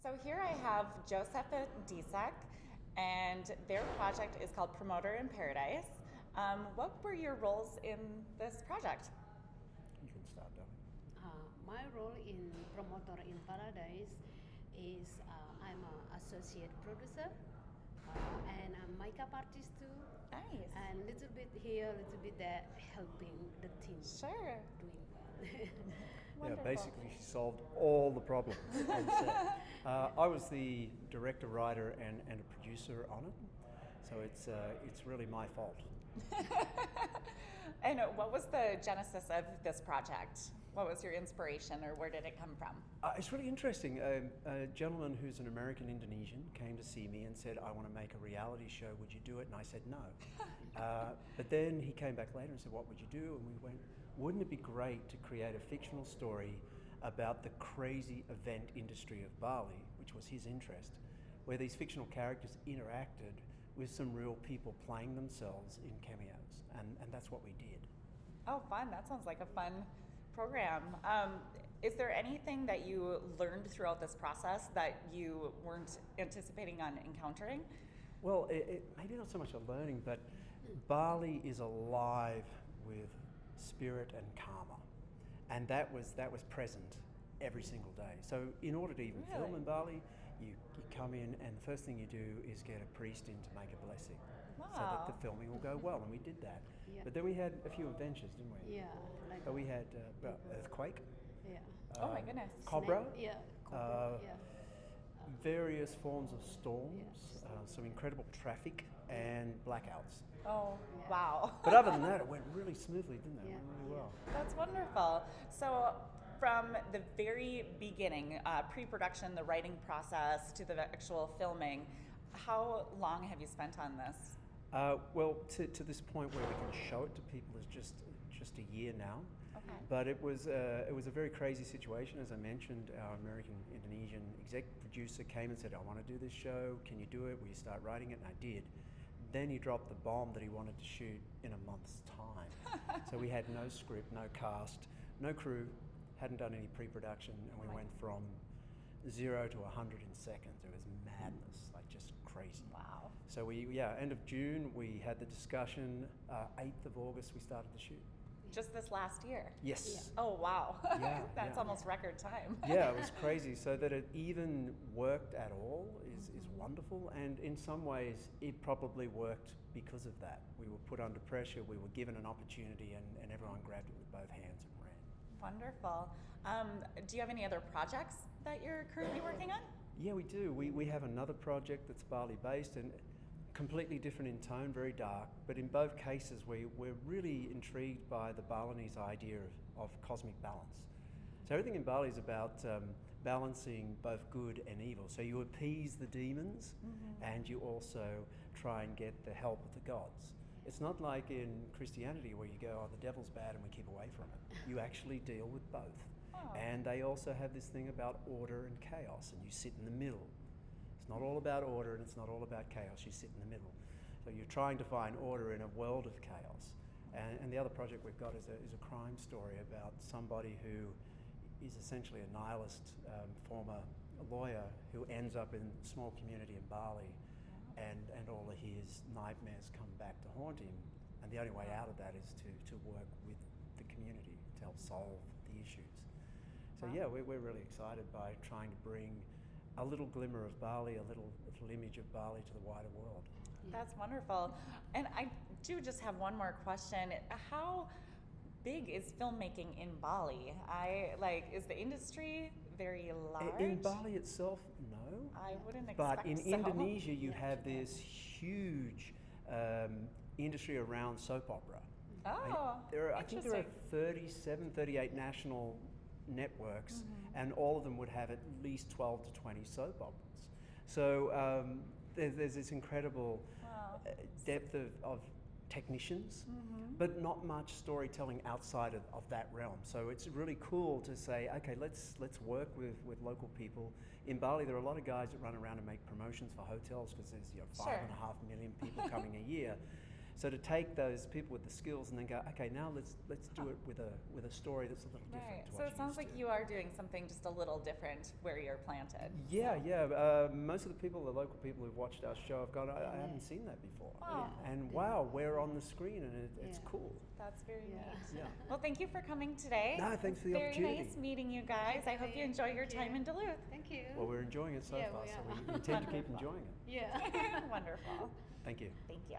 So here I have Joseph and Disak, and their project is called Promoter in Paradise. What were your roles in this project? You can start, darling. My role in Promoter in Paradise is I'm an associate producer and a makeup artist too. Nice. And little bit here, little bit there, helping the team Sure. doing well. Yeah, Wonderful. basically she solved all the problems on set. I was the director, writer, and a producer on it, so it's really my fault. And what was the genesis of this project? What was your inspiration, or where did it come from? It's really interesting. A gentleman who's an American Indonesian came to see me and said, "I want to make a reality show. Would you do it?" And I said, "No." But then he came back later and said, "What would you do?" And we went, "Wouldn't it be great to create a fictional story about the crazy event industry of Bali," which was his interest, where these fictional characters interacted with some real people playing themselves in cameos, and that's what we did. Oh, fun. That sounds like a fun program. Is there anything that you learned throughout this process that you weren't anticipating on encountering? Well, maybe not so much a learning, but Bali is alive with spirit and karma, and that was present every single day. So, in order to even film Really? in Bali, you come in, and the first thing you do is get a priest in to make a blessing, so that the Wow. filming will go well, and we did that. Yeah. But then we had a few adventures, didn't we? Yeah, like But we had earthquake, yeah. Oh my goodness. cobra, Snake, yeah, uh, cobra, yeah. various forms of storms, Yes. some incredible traffic, and blackouts. Oh, Yeah. wow. But other than that, it went really smoothly, didn't it? It Yeah. went really well. That's wonderful. So, from the very beginning, pre-production, the writing process, to the actual filming, how long have you spent on this? Well, to this point where we can show it to people is just a year now. Okay. But it was a very crazy situation. As I mentioned, our American Indonesian exec producer came and said, "I want to do this show. Can you do it? Will you start writing it?" And I did. Then he dropped the bomb that he wanted to shoot in a month's time. So we had no script, no cast, no crew, hadn't done any pre-production, and we Right. went from 0 to 100 in seconds. It was madness, like just crazy. Wow. So end of June, we had the discussion. 8th of August, we started the shoot. Just this last year? Yes. Oh, wow. Yeah, That's yeah. almost record time. Yeah, it was crazy. So that it even worked at all is wonderful. And in some ways, it probably worked because of that. We were put under pressure, we were given an opportunity, and everyone grabbed it with both hands and ran. Wonderful. Do you have any other projects that you're currently working on? Yeah, we do. We have another project that's Bali based and completely different in tone, very dark. But in both cases, we're really intrigued by the Balinese idea of cosmic balance. So everything in Bali is about balancing both good and evil. So you appease the demons, and you also try and get the help of the gods. It's not like in Christianity where you go, "Oh, the devil's bad and we keep away from it." You actually deal with both. Oh. And they also have this thing about order and chaos, and you sit in the middle. It's not all about order and it's not all about chaos. You sit in the middle. So you're trying to find order in a world of chaos. And the other project we've got is a crime story about somebody who is essentially a nihilist former lawyer who ends up in a small community in Bali, and all of his nightmares come back to haunt him. And the only way out of that is to work with the community to help solve the issues. So Wow. yeah, we're really excited by trying to bring a little glimmer of Bali, a little image of Bali to the wider world. That's wonderful. And I do just have one more question. How big is filmmaking in Bali? Is the industry very large? In Bali itself, no. I wouldn't expect But in so. Indonesia, you Yeah, have Japan. this huge industry around soap opera. Oh, I think there are interesting. 37, 38 national networks, and all of them would have at least 12 to 20 soap operas. So there's this incredible Wow. depth of technicians, but not much storytelling outside of that realm. So it's really cool to say, okay, let's work with local people. In Bali, there are a lot of guys that run around and make promotions for hotels because there's 5.5 million people coming a year. So to take those people with the skills and then go, okay, now let's do it with a story that's a little different. Right. To So what it you're sounds used like to. you are doing something just a little different where you're planted. Yeah, most of the people, the local people who've watched our show, have gone, I haven't seen that before. Oh. And wow, we're on the screen and it's Yeah. cool. That's very Yeah. neat. Yeah. Well, thank you for coming today. No, thanks for the Very opportunity. nice meeting you guys. I hope you enjoy your time in Duluth. Thank you. Well, we're enjoying it so Yeah, far, we so are. we intend to keep Wonderful. enjoying it. Yeah. Wonderful. Thank you. Thank you.